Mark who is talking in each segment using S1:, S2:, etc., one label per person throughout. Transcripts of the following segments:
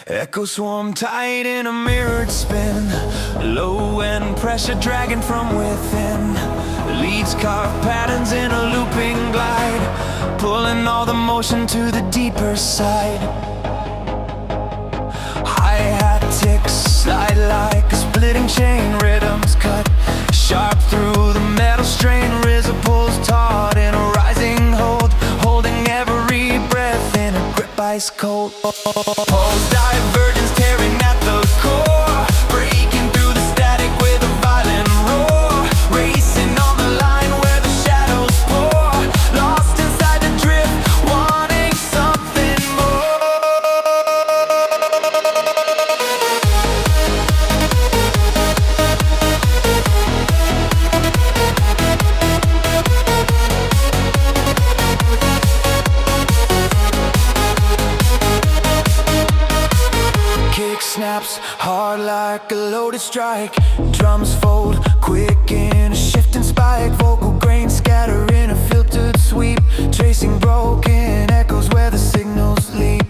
S1: Echoes swarm tight in a mirrored spin. Low end pressure dragging from within. Leads carve patterns in a looping glide, pulling all the motion to the deeper side. Hi-hat ticks slide like a splitting chain. Rhythms cut sharp through the metal strain. RZA pulls taut in a rising hold, holding every breath in a grip ice cold. Pulse divergence tearing at the core, breaking through the static with a violent roar. Racing on the line where the shadows pour, lost inside the drift, wanting something more. Kick snaps hard like a loaded strike. Drums fold quick in a shifting spike. Vocal grains scatter in a filtered sweep, tracing broken echoes where the signals leap.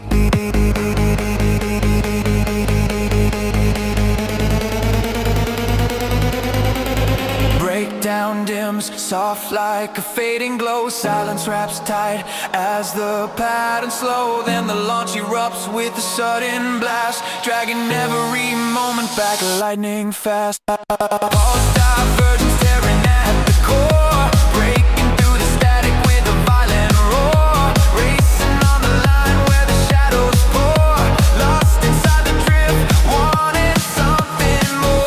S1: Breakdown dims, soft like a fading glow. Silence wraps tight as the patterns slow. Then the launch erupts with a sudden blast, dragging every moment back lightning fast. Pulse divergence tearing at the core, breaking through the static with a violent roar. Racing on the line where the shadows pour, lost inside the drift, wanting something more.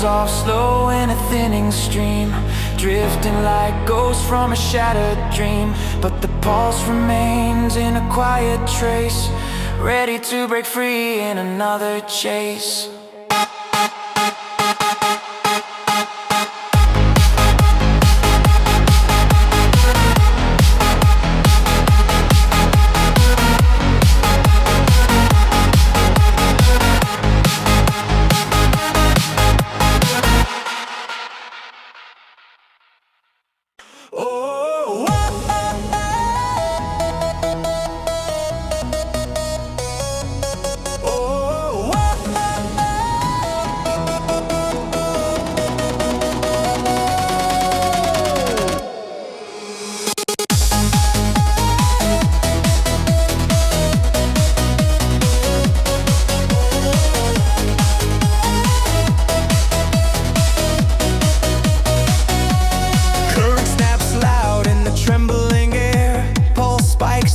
S1: Off slow in a thinning stream, drifting like ghosts from a shattered dream. But the pulse remains in a quiet trace, ready to break free in another chase.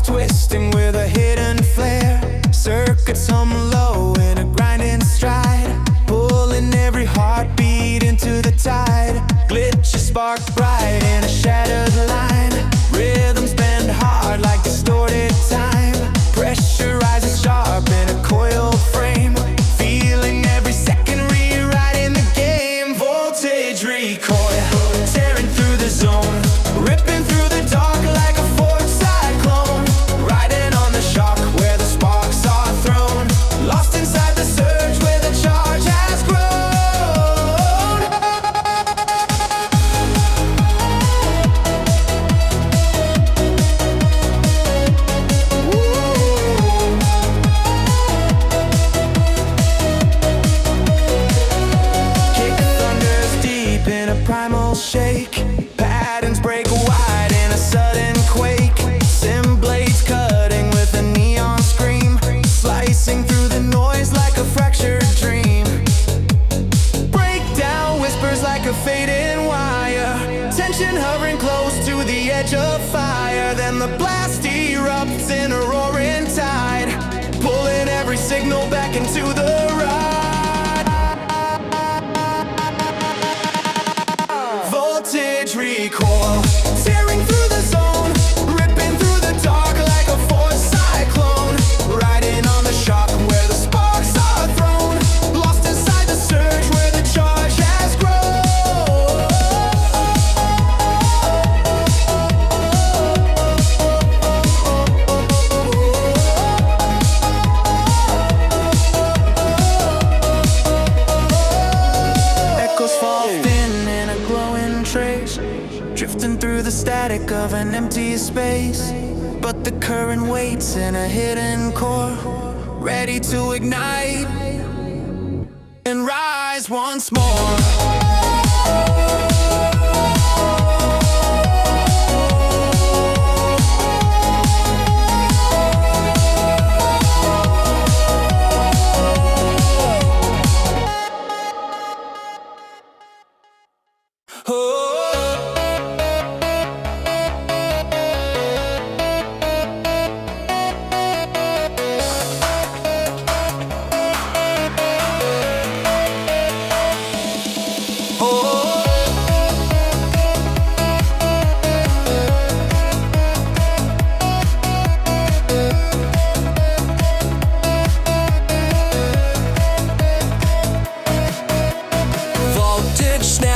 S1: Twisting with a hidden flare, circuits hum low in a grinding stride, pulling every heartbeat into the tide. Glitches spark bright in a shattered line, rhythms bend hard like distorted time. Pressure rises sharp in a coiled frame, feeling every second rewriting the game. Voltage recoil, tearing through the zone, ripping through the dark like a force cyclone. Riding on the shock where the sparks are thrown, lost inside the surge where the charge has grown. Kick thunders deep in a primal shake, patterns break wide in a sudden quake. Sim blades cutting with a neon scream, slicing through the noise like a fractured dream. Breakdown whispers like a fading wire, tension hovering close to the edge of fire. Then the blast erupts in a roaring tide, pulling every signal back into the ride. Voltage recoil, tearing through the zone, ripping through the dark like a force cyclone. Riding on the shock of an empty space, but the current waits in a hidden core, ready to ignite and rise once more.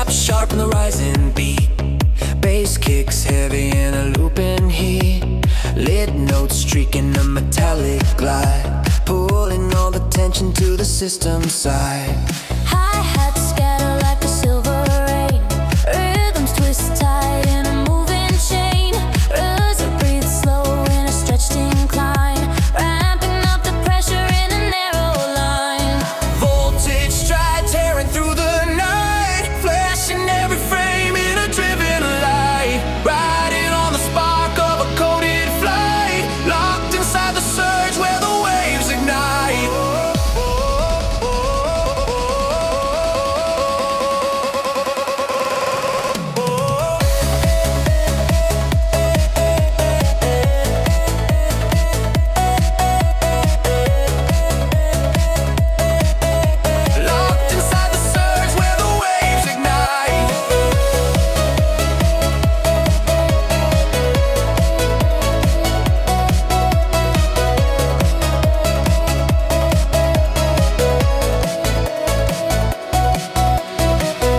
S2: Sharp in the rising beat, bass kicks heavy in a looping heat, lit notes streaking a metallic glide, pulling all the tension to the system side.
S3: Hi-hats scatter like a silver rain, rhythms twist tight in a moving chain, rhythms breathe slow in a stretched incline, ramping up the pressure in a narrow line.
S2: Voltage stride tearing through the night, flashing every frame in a driven light, riding on the spark of a coded flight, locked inside the surge where the waves ignite. Locked inside the surge where the waves ignite.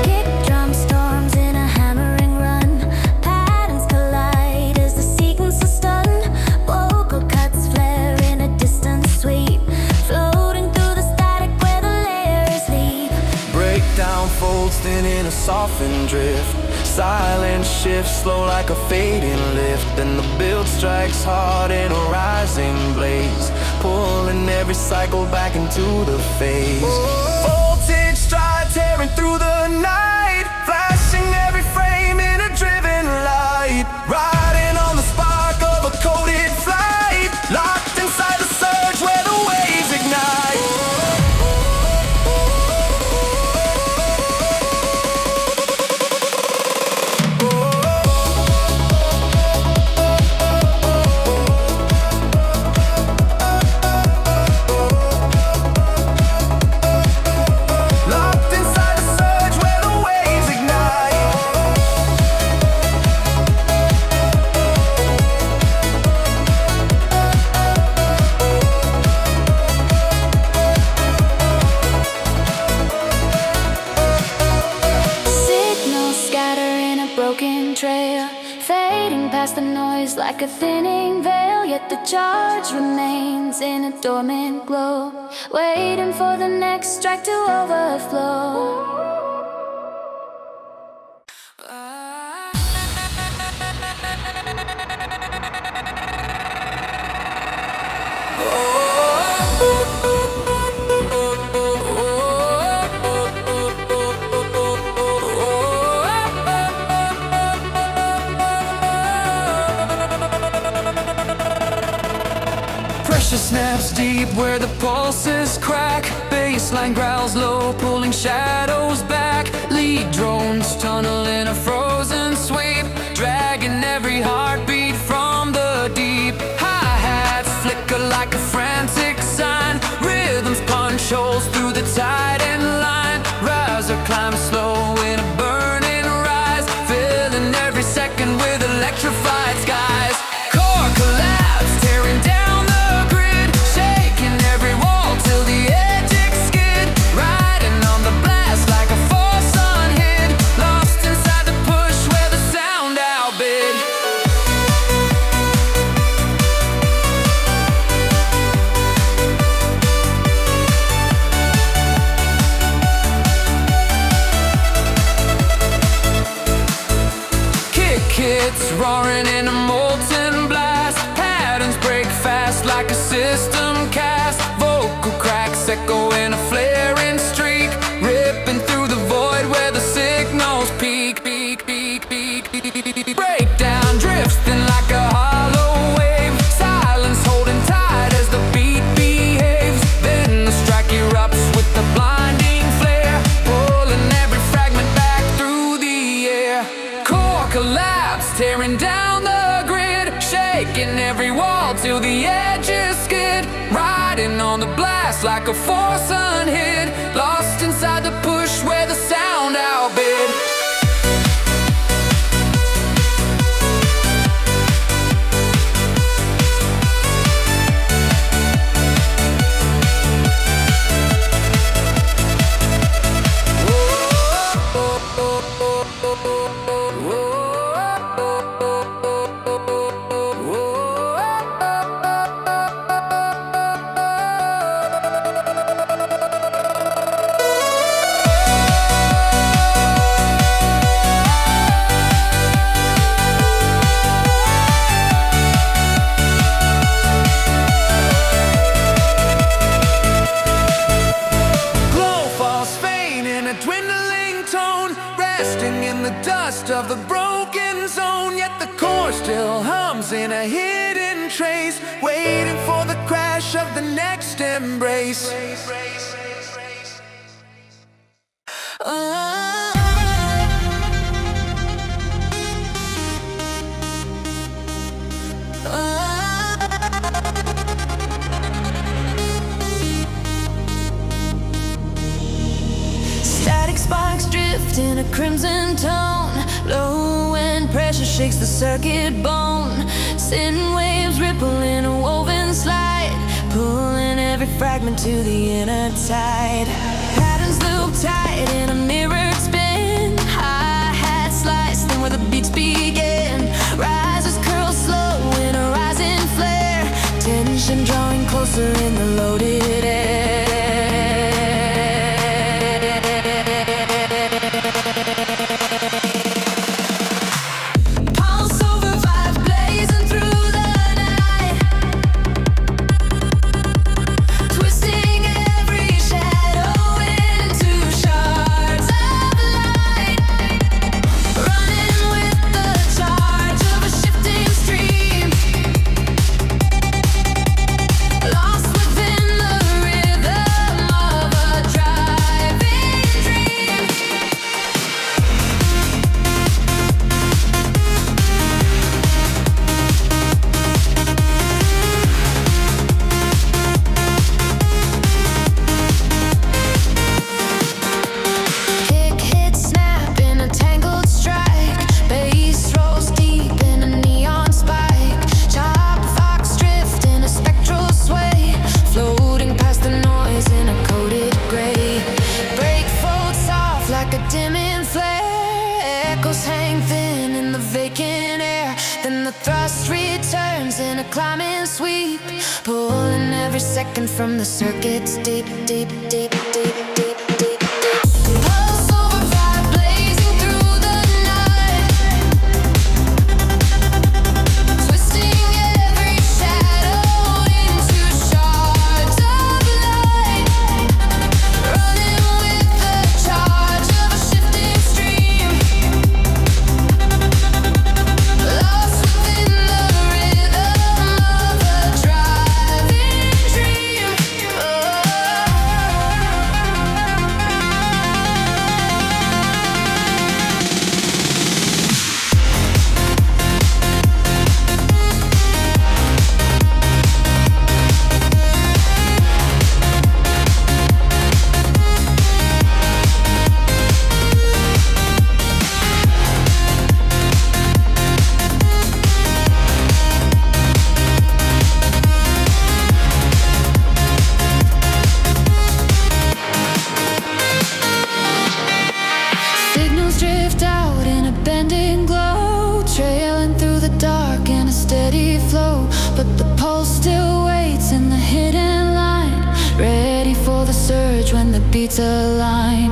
S3: Kick drum storms in a hammering run, patterns collide as the sequence is stunned, vocal cuts flare in a distant sweep, floating through the static where the layers leap.
S2: Breakdown folds thin in a softened drift, silence shifts slow like a fading lift, then the build strikes hard in a rising blaze, pulling every cycle back into the phase. Voltage stride tearing through the night, flashing every frame in a driven light, riding on the spark of a coded flight, locked inside the surge where the waves ignite. Locked inside the surge where the waves ignite.
S3: Signals scatter in a broken trail, fading past the noise like a thinning veil, yet the charge remains in a dormant glow, waiting for the next strike to overflow.
S2: Pressure snaps deep where the pulses crack, baseline growls low, pulling shadows back, lead drones tunnel in a frozen sweep, dragging every heartbeat from the deep. Hi-hats flicker like a frantic sign, rhythms punch holes through the tide and line, riser climb slow in a burning rise, filling every second with electrified skies. Core collapse tearing down the grid, shaking every wall till the edge skid, riding on the blast like a force unhid, lost inside the push where the sound outbid. fast like a force unhid, lost inside the push where the sound outbid.
S1: Of the broken zone, yet the core still hums in a hidden trace, waiting for the crash of the next embrace.
S3: Static sparks drift in a crimson tone. Low when pressure shakes the circuit bone. Sin waves ripple in a woven slide, pulling every fragment to the inner tide. Patterns loop tight in a mirrored spin. Hi-hat slice, then where the beats begin. Risers curl slow in a rising flare. Tension drawing closer in the loaded air. Climbing sweep, pulling every second from the circuits deep, deep, deep, deep, deep, deep, deep. Pulse overdrive blazing through the night, twisting every shadow into shards of light, running with the charge of a shifting stream, lost within the when the beats align.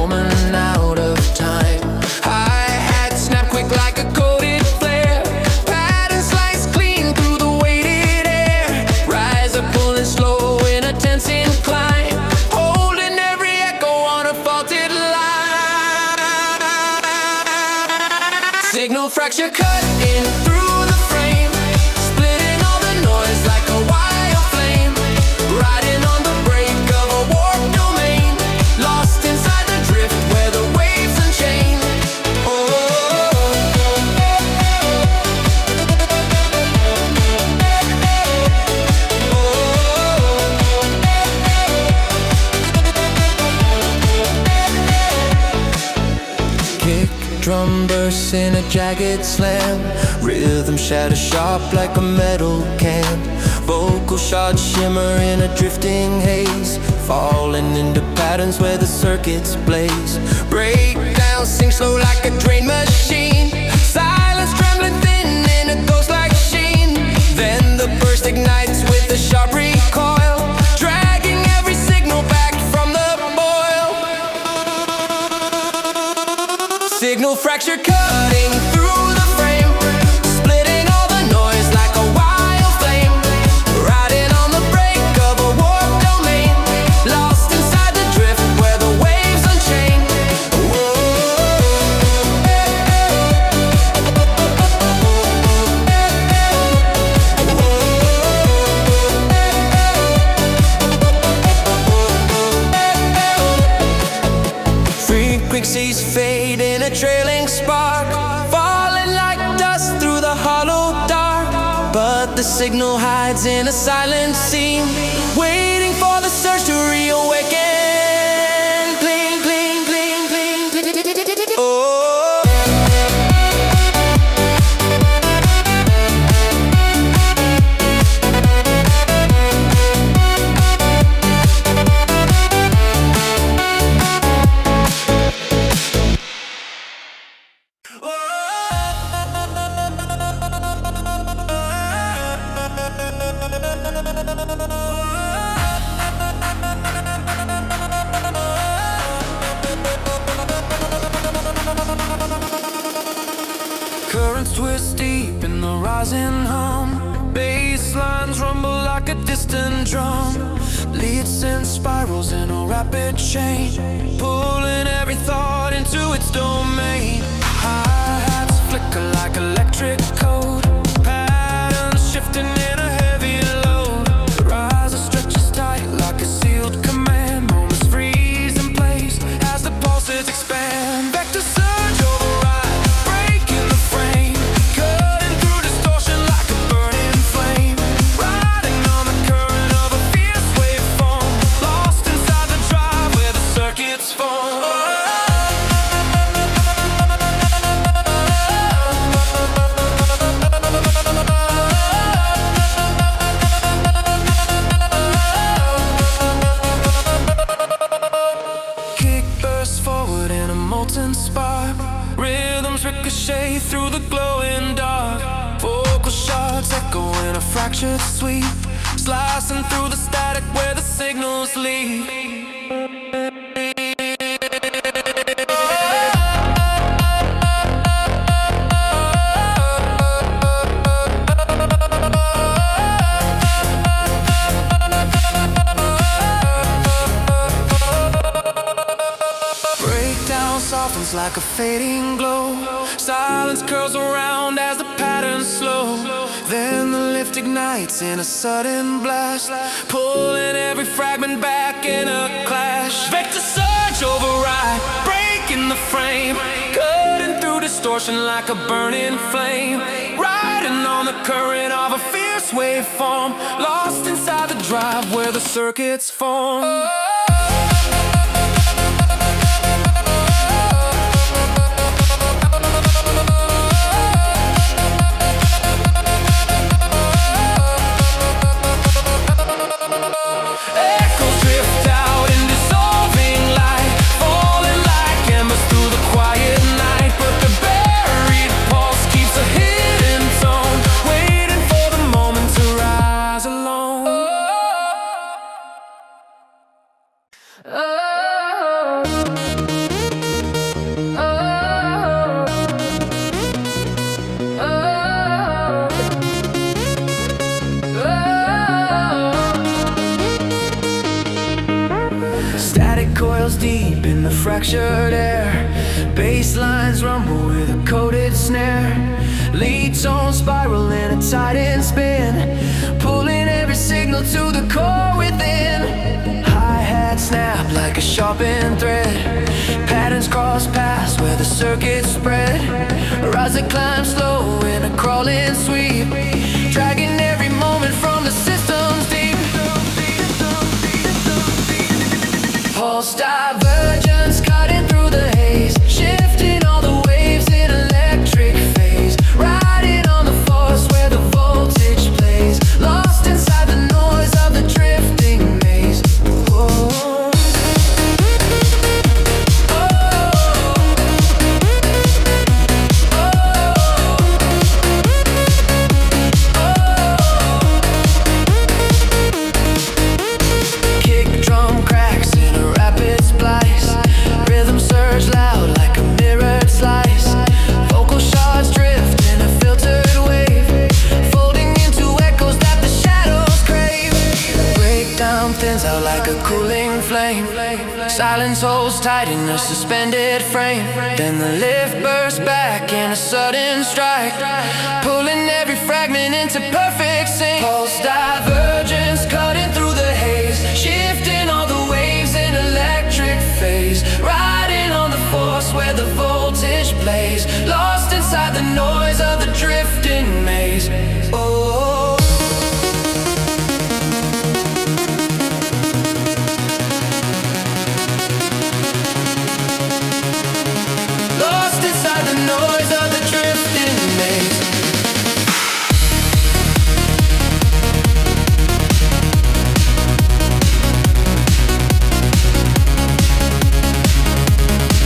S2: moment out of time. Hi-hat snap quick like a coded flare. Pattern slice clean through the weighted air. Rise up pulling slow in a tense incline. Holding every echo on a faulted line. Signal fracture cut in through the frame. Splitting all the noise like a wild flame. Riding on the break of a warped domain. Lost inside the drift where the waves unchain. Kick drum bursts in a jagged slam. Rhythm shatter sharp like a metal can. Vocal shards shimmer in a drifting haze. Falling into patterns where the circuits blaze. Breakdown sing slow like a drain machine. Silence trembling thin in a ghost-like sheen. Then the burst ignites with a sharp recoil. Dragging every signal back from the boil. Signal fracture cutting through the frame. Splitting all the noise like a wild flame. Riding on the break of a warped domain. Lost inside the drift where the waves unchain. Frequencies fade in a trailing spark. Falling like dust through the hollow dark. But the signal hides in a silent seam. Waiting for the surge to reawaken. Bling, bling, bling, bling, bling, bling, bling, bling. Oh. Currents twist deep in the rising hum. Bass lines rumble like a distant drum. Lead synth spirals in a rapid chain. Pulling every thought into its domain. Hi-hats flicker like electric code. Patterns shifting in a heavy load. The riser stretches tight like a sealed command. Moments freeze in place as the pulses expand. Vector surge override, breaking the frame. Cutting through distortion like a burning flame. Riding on the current of a fierce waveform. Lost inside the drive where the circuits form. Kick bursts forward in a molten spark. Rhythms ricochet through the glowing dark. Vocal shards echo in a fractured sweep. Slicing through the static where the signals lead. Breakdown softens like a fading glow. Silence curls around as the patterns slow. Then the lift ignites in a sudden blast. Pulling every fragment back in a clash. Vector surge override, breaking the frame. Cutting through distortion like a burning flame. Riding on the current of a fierce waveform. Lost inside the drive where the circuits form. Echoes drift out in dissolving light. Falling like embers through the quiet night. But the buried pulse keeps a hidden tone. Waiting for the moment to rise alone. fractured air. Bass lines rumble with a coated snare. Lead tones spiral in a tightened spin, pulling every signal to the core within. Hi-hat snap like a sharpened thread. Patterns cross paths where the circuits spread. Rise and climb slow in a crawling sweep, dragging every moment from the system's deep. Pulse divergence cutting through the haze, shifting all the waves in electric phase. Riding on the force where the voltage plays, lost inside the noise of the drifting maze. Whoa. Out like a cooling flame. Silence holds tight in a suspended frame. Then the lift bursts back in a sudden strike, pulling every fragment into perfect sync. Pulse divergence cutting through the haze, shifting all the waves in electric phase. Riding on the force where the voltage plays, lost inside the noise of the drifting maze. Oh. Inside the noise of the drifting maze.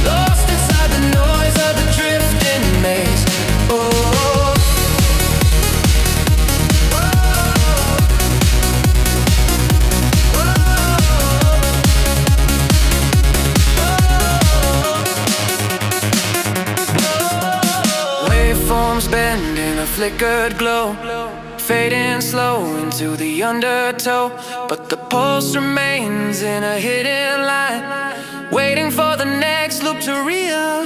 S2: Lost inside the noise of the drifting maze. Oh. Waveforms bend in a flickered glow, fading slow into the undertow. But the pulse remains in a hidden line, waiting for the next loop to realize.